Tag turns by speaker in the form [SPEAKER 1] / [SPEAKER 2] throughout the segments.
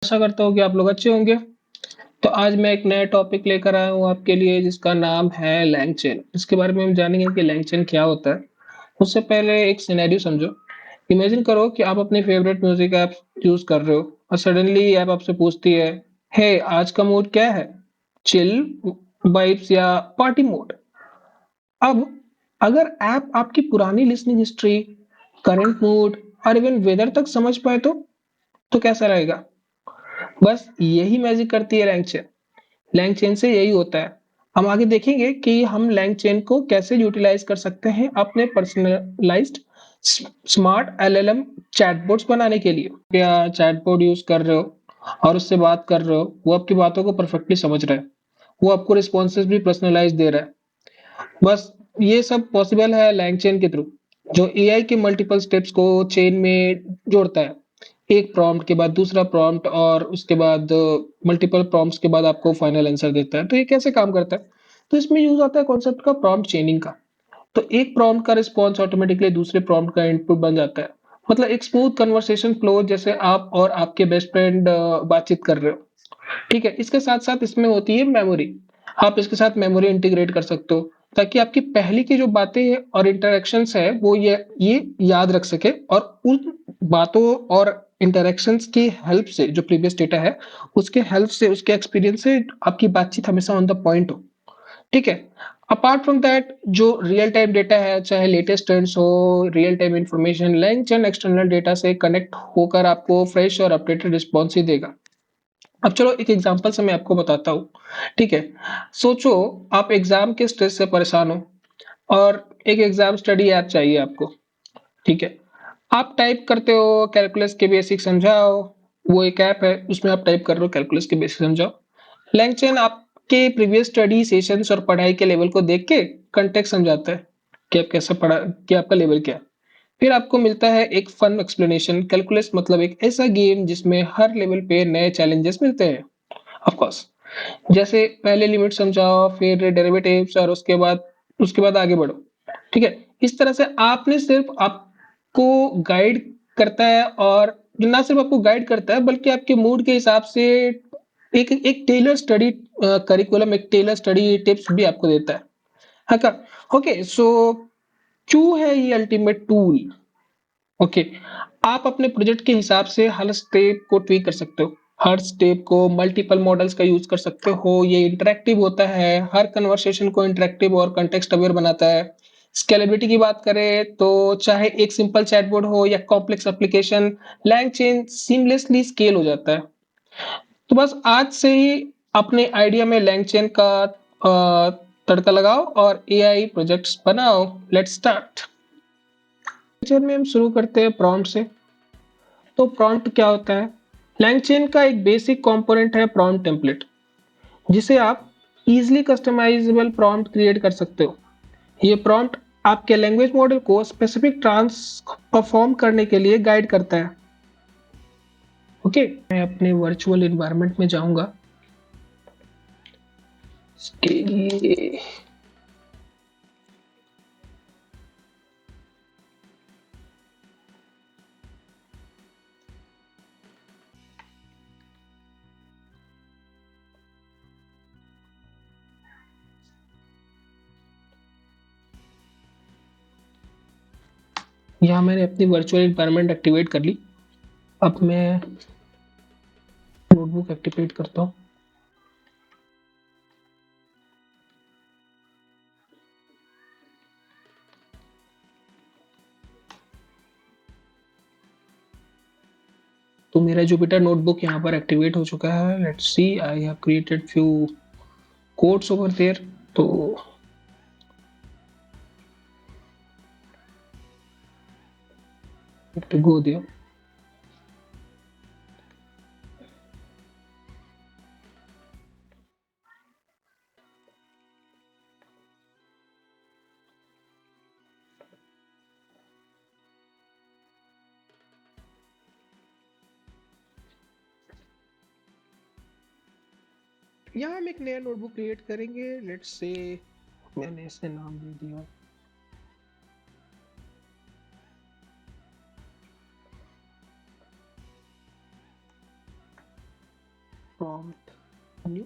[SPEAKER 1] आशा करता हूँ कि आप लोग अच्छे होंगे। तो आज मैं एक नया टॉपिक लेकर आया हूँ आपके लिए जिसका नाम है लैंगचेन। इसके बारे में हम जानेंगे कि लैंगचेन क्या होता है। उससे पहले एक सिनेरियो समझो। इमेजिन करो कि आप अपनी फेवरेट म्यूजिक ऐप यूज कर रहे हो और सडनली ऐप आपसे पूछती है, हे आज का मूड क्या है? चिल, वाइब्स या पार्टी मोड? अब अगर ऐप आपकी पुरानी लिसनिंग हिस्ट्री, करंट मूड और इवन वेदर तक समझ पाए तो कैसा रहेगा? बस यही मैजिक करती है लैंगचेन। लैंगचेन से यही होता है। हम आगे देखेंगे कि हम लैंगचेन को कैसे यूटिलाइज कर सकते हैं अपने पर्सनलाइज्ड स्मार्ट एलएलएम चैटबॉट्स बनाने के लिए। या चैटबॉट यूज कर रहे हो और उससे बात कर रहे हो, वो आपकी बातों को परफेक्टली समझ रहा है, वो आपको रिस्पॉन्सेज भी पर्सनलाइज दे रहा है। बस ये सब पॉसिबल है लैंगचेन के थ्रू, जो एआई के मल्टीपल स्टेप्स को चेन में जोड़ता है। एक प्रॉम्प्ट के बाद दूसरा प्रॉम्प्ट और उसके बाद मल्टीपल प्रॉम्प्ट्स के बाद आपको फाइनल आंसर देता है। तो ये कैसे काम करता है? तो इसमें यूज आता है कॉन्सेप्ट का प्रॉम्प्ट चेनिंग का। तो एक प्रॉम्प्ट का रिस्पॉन्स ऑटोमेटिकली दूसरे प्रॉम्प्ट का इनपुट बन जाता है। मतलब एक स्मूथ कन्वर्सेशन फ्लो, जैसे आप और आपके बेस्ट फ्रेंड बातचीत कर रहे हो। ठीक है, इसके साथ साथ इसमें होती है मेमोरी। आप इसके साथ मेमोरी इंटीग्रेट कर सकते हो ताकि आपकी पहले की जो बातें हैं और इंटरेक्शंस है वो ये याद रख सके, और उन बातों और इंटरेक्शंस की हेल्प से, जो प्रीवियस डेटा है उसके हेल्प से, उसके एक्सपीरियंस से आपकी बातचीत हमेशा ऑन द पॉइंट हो। ठीक है। अपार्ट फ्रॉम दैट, जो रियल टाइम डेटा है, चाहे लेटेस्ट ट्रेंड्स हो, real time information, language external data से कनेक्ट होकर आपको फ्रेश और अपडेटेड रिस्पॉन्स ही देगा। अब चलो एक एग्जांपल से मैं आपको बताता हूँ। ठीक है, सोचो आप एग्जाम के स्ट्रेस से परेशान हो और एक एग्जाम स्टडी ऐप चाहिए आपको। ठीक है, आप टाइप करते हो कैलकुलस के बेसिक समझाओ। वो एक ऐप है, उसमें आप टाइप कर रहे हो कैलकुलस के बेसिक समझाओ। लैंगचेन आपके प्रीवियस स्टडी सेशंस और पढ़ाई के लेवल को देख के कंटेक्स्ट समझाता है कि आप कैसा पढ़ा, कि आपका लेवल क्या है। फिर आपको मिलता है एक फन एक्सप्लेनेशन। कैलकुलस मतलब एक ऐसा गेम जिसमें हर लेवल पे नए चैलेंजेस मिलते हैं। ऑफ कोर्स, जैसे पहले लिमिट समझाओ, फिर डेरिवेटिव्स, और उसके बाद आगे बढ़ो। ठीक है, इस तरह से आपने सिर्फ आपको गाइड करता है, और ना सिर्फ आपको गाइड करता है बल्कि आपके मूड के हिसाब से एक एक टेलर स्टडी करिकुलम, एक टेलर स्टडी टिप्स भी आपको देता है। हाँ का? ओके, सो क्यों है ये अल्टीमेट टूल? ओके, आप अपने प्रोजेक्ट के हिसाब से हर स्टेप को ट्वीक कर सकते हो। हर स्टेप को मल्टीपल मॉडल्स का यूज कर सकते हो। ये इंटरेक्टिव होता है, हर कन्वर्सेशन को इंटरेक्टिव और कंटेक्स्ट अवेयर बनाता है। स्केलेबिलिटी की बात करें तो चाहे एक सिंपल चैटबॉट हो या complex application, LangChain seamlessly scale हो जाता है। तो बस आज से ही अपने आइडिया में लैंगचेन का तड़का लगाओ और एआई प्रोजेक्ट्स बनाओ। Let's start. लैंगचेन में हम शुरू करते हैं प्रॉम्प्ट से। तो प्रॉम्प्ट क्या होता है? लैंगचेन का एक बेसिक कंपोनेंट है प्रॉम्प्ट टेम्पलेट, जिसे आप इजीली कस्टमाइजेबल प्रॉम्प्ट क्रिएट कर सकते हो। ये प्रॉम्प्ट आपके लैंग्वेज मॉडल को स्पेसिफिक टास्क परफॉर्म करने के लिए गाइड करता है। ओके, मैं अपने वर्चुअल एनवायरनमेंट में जाऊंगा। इसके लिए यहाँ मैंने अपनी वर्चुअल एनवायरनमेंट एक्टिवेट कर ली। अब मैं नोटबुक एक्टिवेट करता हूँ। तो मेरा जुपिटर नोटबुक यहाँ पर एक्टिवेट हो चुका है। Let's see, I have created few codes over there. तो to go there। यहाँ हम एक नया नोटबुक क्रिएट करेंगे। लेट्स से मैंने इसे नाम दे दिया प्रॉम्प्ट न्यू।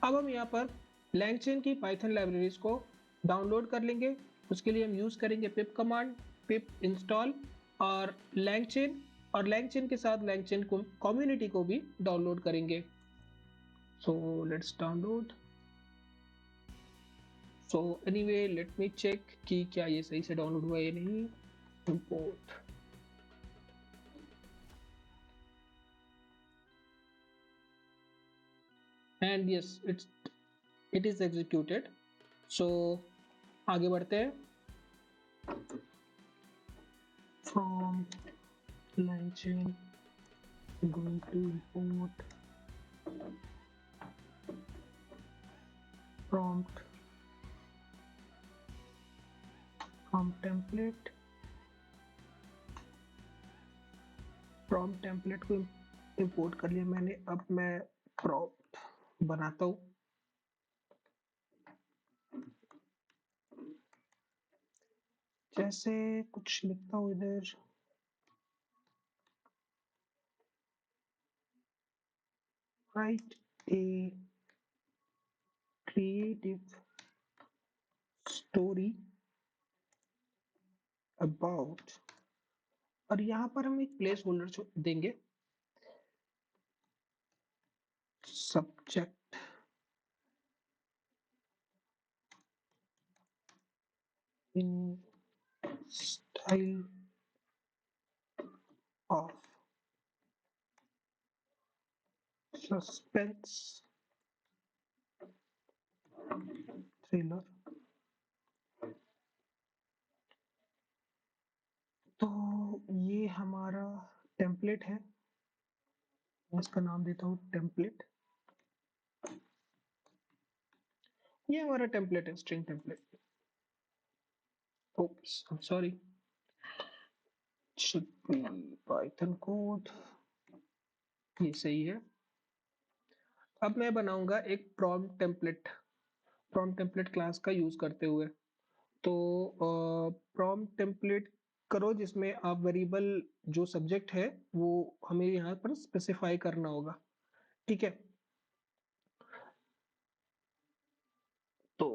[SPEAKER 1] अब हम यहाँ पर LangChain की पाइथन लाइब्रेरीज को डाउनलोड कर लेंगे। उसके लिए हम यूज करेंगे पिप कमांड, पिप इंस्टॉल और LangChain, और LangChain के साथ LangChain को कम्युनिटी को भी डाउनलोड करेंगे। So let's download. So anyway let me check कि क्या ये सही से डाउनलोड हुआ या नहीं। Import, and yes it is executed. So आगे बढ़ते हैं। From LangChain going to import prompt from template। prompt template को इंपोर्ट कर लिया मैंने। अब मैं prompt बनाता हूँ। जैसे कुछ लिखता हूँ इधर, write a creative story about, और यहाँ पर हम एक प्लेस होल्डर देंगे, subject in style of suspense thriller। तो ये हमारा टेम्पलेट है, इसका नाम देता हूँ टेम्पलेट। ये हमारा टेम्पलेट है, string template. oops I'm sorry, should be python code। ये सही है। अब मैं बनाऊंगा एक प्रॉम्प्ट टेम्पलेट क्लास का यूज करते हुए। तो प्रॉम्प्ट टेम्पलेट करो जिसमें आप वेरिएबल जो सब्जेक्ट है वो हमें यहाँ पर स्पेसिफाई करना होगा। ठीक है, तो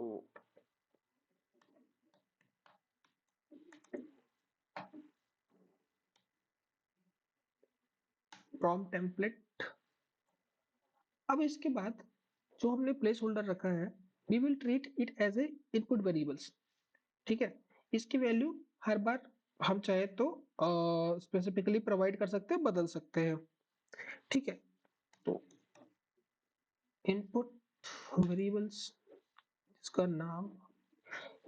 [SPEAKER 1] प्रॉम्प्ट टेम्पलेट। अब इसके बाद जो हमने प्लेस होल्डर रखा है, we will treat it as a input variables. ठीक है, इसकी वैल्यू हर बार हम चाहे तो स्पेसिफिकली प्रोवाइड कर सकते हैं, बदल सकते हैं। ठीक है, तो इनपुट वेरिएबल्स, इसका नाम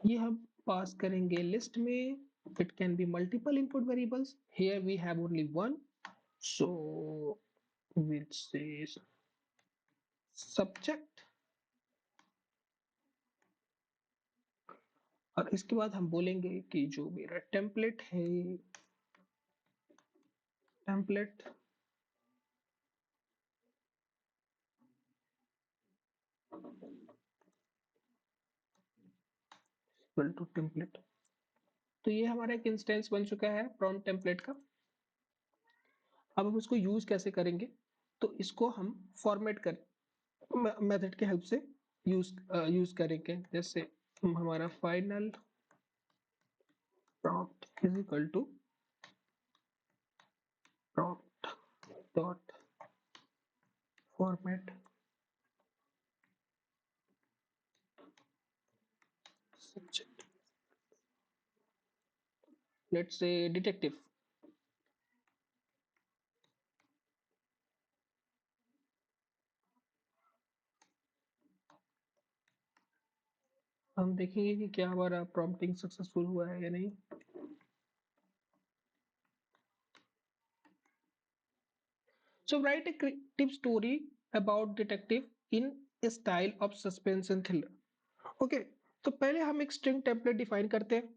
[SPEAKER 1] ये हम पास करेंगे लिस्ट में। It can be multiple input variables, here we have only one, so will say subject. और इसके बाद हम बोलेंगे कि जो मेरा टेम्पलेट है, टेम्पलेट इक्वल टू टेम्पलेट। तो ये हमारा एक इंस्टेंस बन चुका है प्रॉम्प्ट टेम्पलेट का। अब हम इसको यूज कैसे करेंगे, तो इसको हम फॉर्मेट कर मेथड के हेल्प से यूज करेंगे। जैसे हमारा final prompt is equal to prompt dot format subject, let's say detective. हम देखेंगे कि क्या हमारा प्रॉम्प्टिंग सक्सेसफुल हुआ है या नहीं। So write a creative story about detective in a style of suspense and thriller। Okay, तो पहले हम एक स्ट्रिंग टेम्पलेट डिफाइन करते हैं।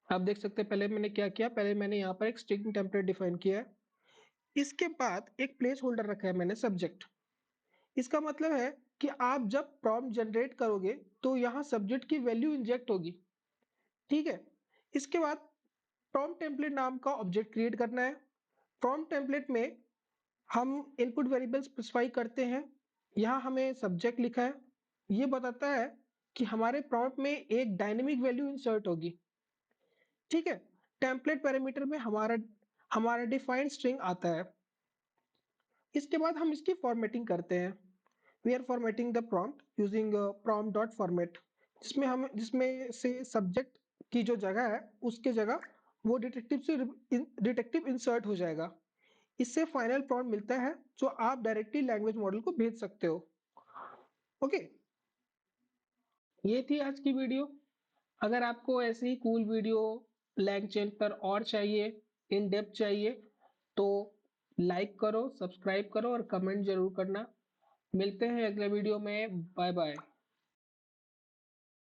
[SPEAKER 1] आप देख सकते हैं पहले मैंने क्या किया, पहले मैंने यहाँ पर एक स्ट्रिंग टेम्पलेट डिफाइन किया है। इसके बाद एक प्लेस होल्डर रखा है मैंने सब्जेक्ट। इसका मतलब है कि आप जब प्रॉम्प्ट जनरेट करोगे तो यहाँ सब्जेक्ट की वैल्यू इंजेक्ट होगी। ठीक है, इसके बाद प्रॉम्प्ट टेम्पलेट नाम का ऑब्जेक्ट क्रिएट करना है। प्रॉम्प्ट टेम्पलेट में हम इनपुट वेरिएबल स्पेसिफाई करते हैं। यहाँ हमें सब्जेक्ट लिखा है। ये बताता है कि हमारे प्रॉम्प्ट में एक डायनेमिक वैल्यू इंसर्ट होगी। ठीक है। टेम्पलेट पैरामीटर में हमारा हमारा डिफाइंड स्ट्रिंग आता है। इसके बाद हम इसकी फॉर्मेटिंग करते हैं। We are formatting the prompt using prompt dot format, जिसमें से सब्जेक्ट की जो जगह है उसके जगह वो डिटेक्टिव इंसर्ट हो जाएगा। इससे फाइनल प्रॉम्प्ट मिलता है जो आप डायरेक्टली लैंग्वेज मॉडल को भेज सकते हो। ओके, ये थी आज की वीडियो। अगर आपको ऐसी ही कूल वीडियो लैंगचेन पर और चाहिए, इन डेप्थ चाहिए, तो लाइक करो, सब्सक्राइब करो और कमेंट जरूर करना। मिलते हैं अगले वीडियो में। Bye bye.